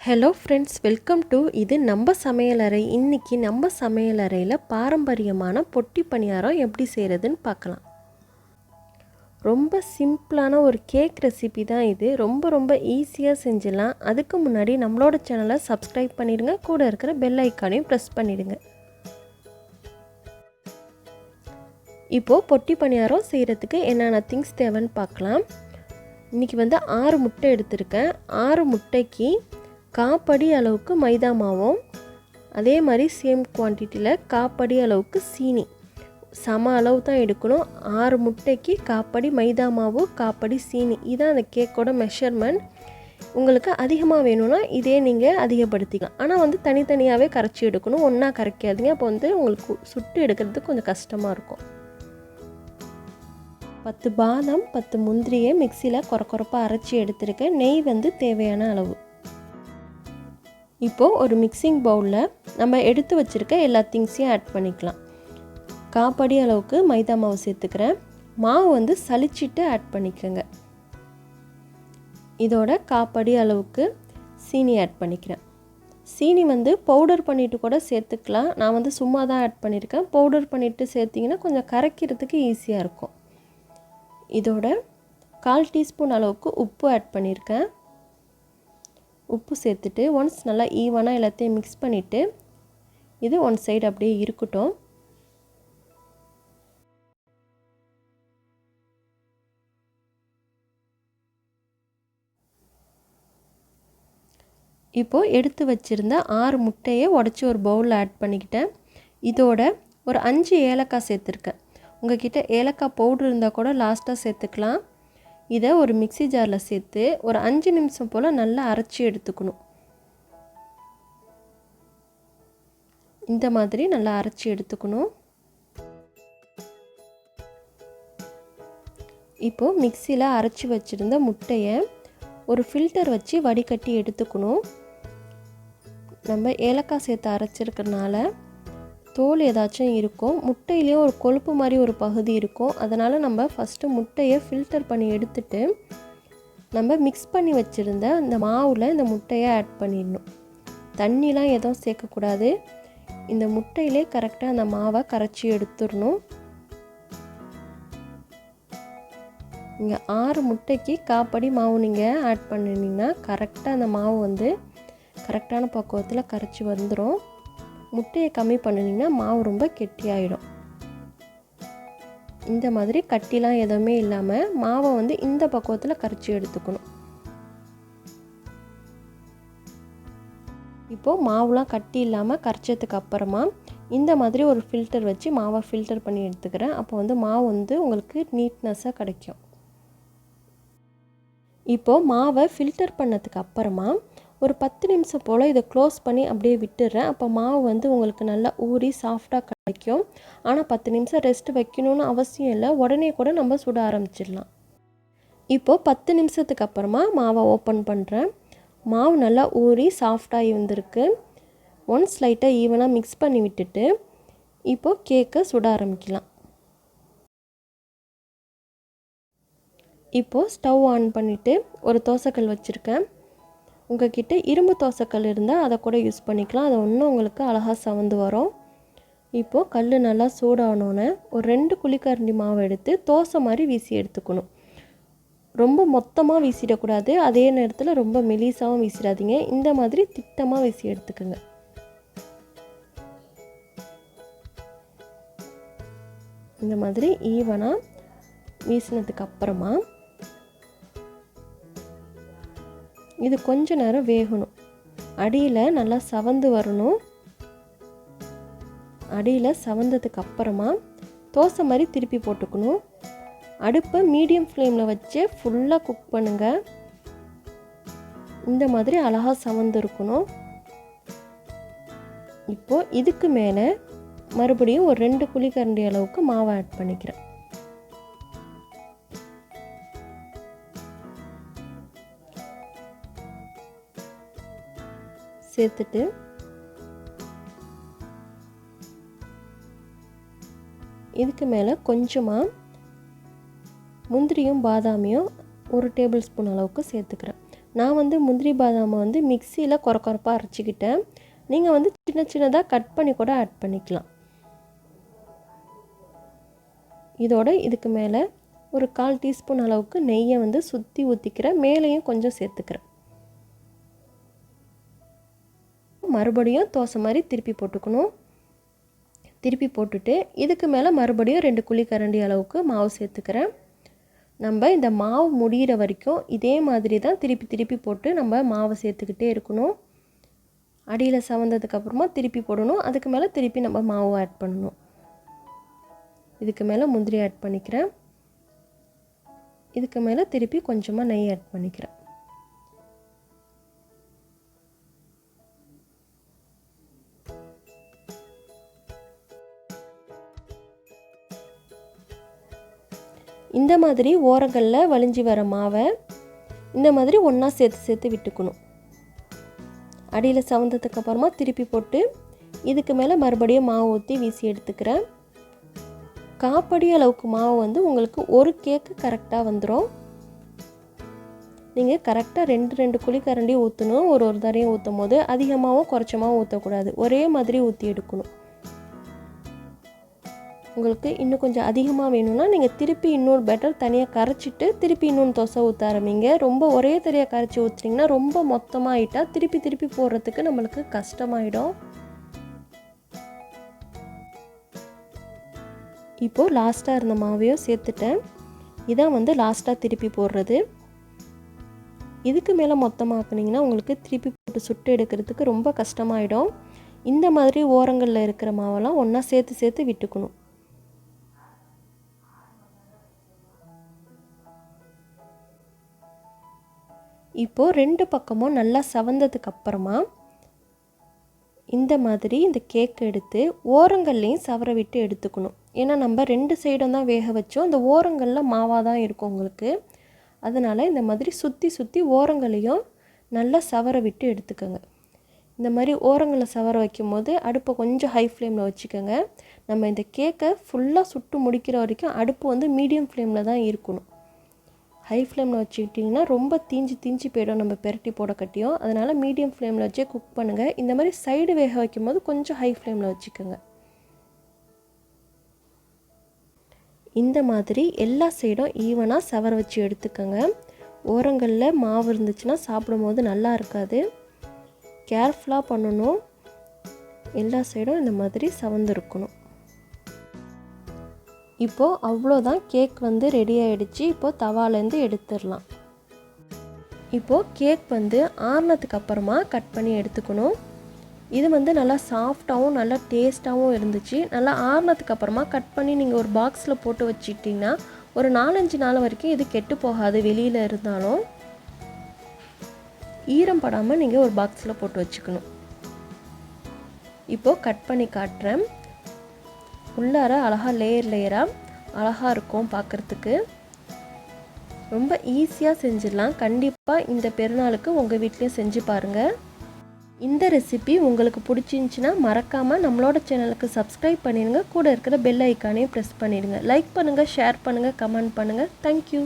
Hello friends, welcome to இது நம்ம சமையலறை. இன்றைக்கி நம்ம சமையலறையில் பாரம்பரியமான பொட்டி பணியாரம் எப்படி செய்கிறதுன்னு பார்க்கலாம். ரொம்ப சிம்பிளான ஒரு கேக் ரெசிபி தான் இது. ரொம்ப ஈஸியாக செஞ்சிடலாம். அதுக்கு முன்னாடி நம்மளோட சேனலை சப்ஸ்கிரைப் பண்ணிடுங்க, கூட இருக்கிற பெல் ஐக்கானையும் ப்ரெஸ் பண்ணிவிடுங்க. இப்போது பொட்டி பணியாரம் செய்கிறதுக்கு என்னென்ன திங்ஸ் தேவைன்னு பார்க்கலாம். இன்றைக்கி 6 முட்டை எடுத்திருக்கேன். 6 முட்டைக்கு காப்படி அளவுக்கு மைதா மாவும், அதே மாதிரி சேம் குவான்டிட்டியில் காப்படி அளவுக்கு சீனி, சம அளவு தான் எடுக்கணும். 6 முட்டைக்கு காப்படி மைதா மாவு, காப்படி சீனி, இதான் அந்த கேக்கோட மெஷர்மெண்ட். உங்களுக்கு அதிகமாக வேணும்னா இதே நீங்கள் அதிகப்படுத்திக்கலாம். ஆனால் தனித்தனியாகவே கரைச்சி எடுக்கணும், ஒன்றா கரைக்காதீங்க. அப்போ உங்களுக்கு சுட்டு எடுக்கிறதுக்கு கொஞ்சம் கஷ்டமாக இருக்கும். 10 பாதாம் 10 முந்திரியை மிக்சியில் கொரப்பாக அரைச்சி எடுத்துருக்கேன். நெய் தேவையான அளவு. இப்போது ஒரு மிக்சிங் பவுலில் நம்ம எடுத்து வச்சுருக்க எல்லா திங்ஸையும் ஆட் பண்ணிக்கலாம். காப்படி அளவுக்கு மைதா மாவு சேர்த்துக்கிறேன். மாவு சலிச்சிட்டு ஆட் பண்ணிக்கோங்க. இதோட காப்படி அளவுக்கு சீனி ஆட் பண்ணிக்கிறேன். சீனி பவுடர் பண்ணிவிட்டு கூட சேர்த்துக்கலாம். நான் சும்மா தான் ஆட் பண்ணியிருக்கேன். பவுடர் பண்ணிவிட்டு சேர்த்திங்கன்னா கொஞ்சம் கரைக்கிறதுக்கு ஈஸியாக இருக்கும். இதோட 1/4 டீஸ்பூன் அளவுக்கு உப்பு ஆட் பண்ணியிருக்கேன். உப்பு சேர்த்துட்டு ஒன்ஸ் நல்லா ஈவனாக எல்லாத்தையும் மிக்ஸ் பண்ணிவிட்டு இது ஒன் சைடு அப்படியே இருக்கட்டும். இப்போது எடுத்து வச்சுருந்த 6 முட்டையை உடச்சி ஒரு பவுலில் ஆட் பண்ணிக்கிட்டேன். இதோட ஒரு 5 ஏலக்காய் சேர்த்துருக்கேன். உங்கள் கிட்டே ஏலக்காய் பவுட்ரு இருந்தால் கூட லாஸ்ட்டாக சேர்த்துக்கலாம். இதை ஒரு மிக்ஸி ஜாரில் சேர்த்து ஒரு 5 நிமிஷம் போல் நல்லா அரைச்சி எடுத்துக்கணும். இந்த மாதிரி நல்லா அரைச்சி எடுத்துக்கணும். இப்போது மிக்சியில் அரைச்சி வச்சுருந்த முட்டையை ஒரு ஃபில்டர் வச்சு வடிகட்டி எடுத்துக்கணும். நம்ம ஏலக்காய் சேர்த்து அரைச்சிருக்கிறதுனால தோல் ஏதாச்சும் இருக்கும். முட்டையிலேயே ஒரு கொழுப்பு மாதிரி ஒரு பகுதி இருக்கும். அதனால் நம்ம ஃபஸ்ட்டு முட்டையை ஃபில்டர் பண்ணி எடுத்துட்டு நம்ம மிக்ஸ் பண்ணி வச்சுருந்த இந்த மாவில் இந்த முட்டையை ஆட் பண்ணிடணும். தண்ணிலாம் எதுவும் சேர்க்கக்கூடாது. இந்த முட்டையிலே கரெக்டாக அந்த மாவை கரைச்சி எடுத்துடணும். இங்கே 6 முட்டைக்கு காப்படி மாவு நீங்கள் ஆட் பண்ணினீங்கன்னா கரெக்டாக அந்த மாவு கரெக்டான பக்குவத்தில் கரைச்சி வந்துடும். முட்டையை கம்மி பண்ணினீங்கன்னா மாவு ரொம்ப கெட்டியாயிடும். இந்த மாதிரி கட்டிலாம் எதுவுமே இல்லாமல் மாவை இந்த பக்குவத்தில் கரைச்சி எடுத்துக்கணும். இப்போது மாவுலாம் கட்டி இல்லாமல் கரைச்சதுக்கு அப்புறமா இந்த மாதிரி ஒரு ஃபில்டர் வச்சு மாவை ஃபில்டர் பண்ணி எடுத்துக்கிறேன். அப்போ மாவு உங்களுக்கு நீட்னஸாக கிடைக்கும். இப்போது மாவை ஃபில்டர் பண்ணதுக்கு அப்புறமா ஒரு 10 நிமிஷம் போல் இதை க்ளோஸ் பண்ணி அப்படியே விட்டுடுறேன். அப்போ மாவு உங்களுக்கு நல்லா ஊறி சாஃப்டாக கிடைக்கும். ஆனால் 10 நிமிஷம் ரெஸ்ட் வைக்கணும்னு அவசியம் இல்லை. உடனே கூட நம்ம சுட ஆரம்பிச்சிடலாம். இப்போது 10 நிமிஷத்துக்கு அப்புறமா மாவை ஓப்பன் பண்ணுறேன். மாவு நல்லா ஊறி சாஃப்டாகி வந்திருக்கு. ஒன்ஸ் லைட்டாக ஈவனாக மிக்ஸ் பண்ணி விட்டுட்டு இப்போது கேக்கை சுட ஆரம்பிக்கலாம். இப்போது ஸ்டவ் ஆன் பண்ணிவிட்டு ஒரு தோசைக்கல் வச்சுருக்கேன். உங்கள் கிட்டே இரும்பு தோசைக்கல் இருந்தால் அதை கூட யூஸ் பண்ணிக்கலாம். அதை இன்னும் உங்களுக்கு அழகாக சவந்து வரும். இப்போது கல் நல்லா சூடானோன்னே ஒரு 2 குழிக்கரண்டி மாவு எடுத்து தோசை மாதிரி வீசி எடுத்துக்கணும். ரொம்ப மொத்தமாக வீசிடக்கூடாது, அதே நேரத்தில் ரொம்ப மெலிசாகவும் வீசிடாதீங்க. இந்த மாதிரி திட்டமாக வீசி எடுத்துக்கோங்க. இந்த மாதிரி ஈவனாக வீசினதுக்கு அப்புறமா இது கொஞ்ச நேரம் வேகணும். அடியில் நல்லா சவந்து வரணும். அடியில் சவந்ததுக்கு அப்புறமா தோசை மாதிரி திருப்பி போட்டுக்கணும். அடுப்பை மீடியம் ஃப்ளேமில் வச்சு ஃபுல்லாக குக் பண்ணுங்கள். இந்த மாதிரி அழகாக சவந்து இருக்கணும். இப்போது இதுக்கு மேலே மறுபடியும் ஒரு 2 குழிக்கரண்டி அளவுக்கு மாவை ஆட் பண்ணிக்கிறேன். சேர்த்துட்டு இதுக்கு மேலே கொஞ்சமாக முந்திரியும் பாதாமியும் 1 டேபிள் ஸ்பூன் அளவுக்கு சேர்த்துக்கிறேன். நான் வந்து முந்திரி பாதாமை வந்து மிக்சியில் கொரப்பாக அரைச்சிக்கிட்டேன். நீங்கள் வந்து சின்ன சின்னதாக கட் பண்ணி கூட ஆட் பண்ணிக்கலாம். இதோட இதுக்கு மேலே ஒரு 1/4 டீஸ்பூன் அளவுக்கு நெய்யை வந்து சுற்றி ஊற்றிக்கிறேன். மேலேயும் கொஞ்சம் சேர்த்துக்கிறேன். மறுபடியும் தோசை மாதிரி திருப்பி போட்டுக்கணும். திருப்பி போட்டுட்டு இதுக்கு மேலே மறுபடியும் 2 குழிக்கரண்டி அளவுக்கு மாவு சேர்த்துக்கிறேன். நம்ம இந்த மாவு முடிகிற வரைக்கும் இதே மாதிரி தான் திருப்பி திருப்பி போட்டு நம்ம மாவை சேர்த்துக்கிட்டே இருக்கணும். அடியில் சவந்ததுக்கப்புறமா திருப்பி போடணும். அதுக்கு மேலே திருப்பி நம்ம மாவு ஆட் பண்ணணும். இதுக்கு மேலே முந்திரி ஆட் பண்ணிக்கிறேன். இதுக்கு மேலே திருப்பி கொஞ்சமாக நெய் ஆட் பண்ணிக்கிறேன். இந்த மாதிரி ஓரங்களில் வலிஞ்சி வர மாவை இந்த மாதிரி ஒன்றா சேர்த்து சேர்த்து விட்டுக்கணும். அடியில் சவந்ததுக்கப்புறமா திருப்பி போட்டு இதுக்கு மேலே மறுபடியும் மாவு ஊற்றி வீசி எடுத்துக்கிறேன். 1/4 படி அளவுக்கு மாவு வந்து உங்களுக்கு ஒரு கேக்கு கரெக்டாக வந்துடும். நீங்கள் கரெக்டாக 2 குழிக்கரண்டி ஊற்றணும். ஒரு தரையும் ஊற்றும் போது அதிகமாகவும் குறைச்சமாகவும் ஊற்றக்கூடாது. ஒரே மாதிரி ஊற்றி எடுக்கணும். உங்களுக்கு இன்னும் கொஞ்சம் அதிகமாக வேணும்னா நீங்கள் திருப்பி இன்னொரு பேட்டர் தனியாக கரைச்சிட்டு திருப்பி இன்னொன்று தோசை ஊற்ற ஆரம்பிங்க. ரொம்ப ஒரே தரையாக கரைச்சி ஊற்றிங்கன்னா ரொம்ப மொத்தமாக ஆகிட்டால் திருப்பி திருப்பி போடுறதுக்கு நம்மளுக்கு கஷ்டமாயிடும். இப்போது லாஸ்ட்டாக இருந்த மாவையும் சேர்த்துட்டேன். இதான் வந்து லாஸ்ட்டாக திருப்பி போடுறது. இதுக்கு மேலே மொத்தமாக்குனிங்கன்னா உங்களுக்கு திருப்பி போட்டு சுட்டு எடுக்கிறதுக்கு ரொம்ப கஷ்டமாயிடும். இந்த மாதிரி ஓரங்களில் இருக்கிற மாவெல்லாம் ஒன்றா சேர்த்து சேர்த்து விட்டுக்கணும். இப்போது 2 பக்கமும் நல்லா சவந்ததுக்கு அப்புறமா இந்த மாதிரி இந்த கேக் எடுத்து ஓரங்கள்லேயும் சவர விட்டு எடுத்துக்கணும். ஏன்னா நம்ம 2 சைடும் தான் வேக வச்சோம். அந்த ஓரங்களில் மாவாக தான் இருக்கும் உங்களுக்கு. அதனால் இந்த மாதிரி சுற்றி சுற்றி ஓரங்களையும் நல்லா சவர விட்டு எடுத்துக்கோங்க. இந்த மாதிரி ஓரங்களில் சவர வைக்கும் போது அடுப்பை கொஞ்சம் ஹை ஃப்ளேமில் வச்சுக்கோங்க. நம்ம இந்த கேக்கை ஃபுல்லாக சுட்டு முடிக்கிற வரைக்கும் அடுப்பு வந்து மீடியம் ஃப்ளேமில் தான் இருக்கணும். ஹை ஃப்ளேமில் வச்சுக்கிட்டிங்கன்னா ரொம்ப தீஞ்சு போயிடும் நம்ம பெரட்டி போட கட்டியும். அதனால் மீடியம் ஃப்ளேமில் வச்சே குக் பண்ணுங்கள். இந்த மாதிரி சைடு வேக வைக்கும் போது கொஞ்சம் ஹை ஃப்ளேமில் வச்சுக்கோங்க. இந்த மாதிரி எல்லா சைடும் ஈவனாக சவர வச்சு எடுத்துக்கோங்க. ஓரங்களில் மாவு இருந்துச்சுன்னா சாப்பிடும் போது நல்லா இருக்காது. கேர்ஃபுல்லாக பண்ணணும். எல்லா சைடும் இந்த மாதிரி சவந்திருக்கணும். இப்போது அவ்வளோதான், கேக் வந்து ரெடி ஆகிடுச்சு. இப்போது தவாலேருந்து எடுத்துடலாம். இப்போது கேக் வந்து ஆறுனதுக்கு அப்புறமா கட் பண்ணி எடுத்துக்கணும். இது வந்து நல்லா சாஃப்டாகவும் நல்லா டேஸ்ட்டாகவும் இருந்துச்சு. நல்லா ஆறுனதுக்கு அப்புறமா கட் பண்ணி நீங்கள் ஒரு பாக்ஸில் போட்டு வச்சுக்கிட்டிங்கன்னா ஒரு 4-5 நாள் வரைக்கும் இது கெட்டு போகாது. வெளியில் இருந்தாலும் ஈரம் படாமல் நீங்கள் ஒரு பாக்ஸில் போட்டு வச்சுக்கணும். இப்போது கட் பண்ணி காட்டுறேன். உள்ளார அழகாக லேயராக அழகாக இருக்கும் பார்க்குறதுக்கு. ரொம்ப ஈஸியாக செஞ்சிடலாம். கண்டிப்பாக இந்த பெருநாளுக்கு உங்கள் வீட்லேயும் செஞ்சு பாருங்கள். இந்த ரெசிபி உங்களுக்கு பிடிச்சிருந்துச்சின்னா மறக்காமல் நம்மளோட சேனலுக்கு சப்ஸ்கிரைப் பண்ணிடுங்க. கூட இருக்கிற பெல் ஐக்கானையும் ப்ரெஸ் பண்ணிடுங்க. லைக் பண்ணுங்கள், ஷேர் பண்ணுங்கள், கமெண்ட் பண்ணுங்கள். தேங்க்யூ.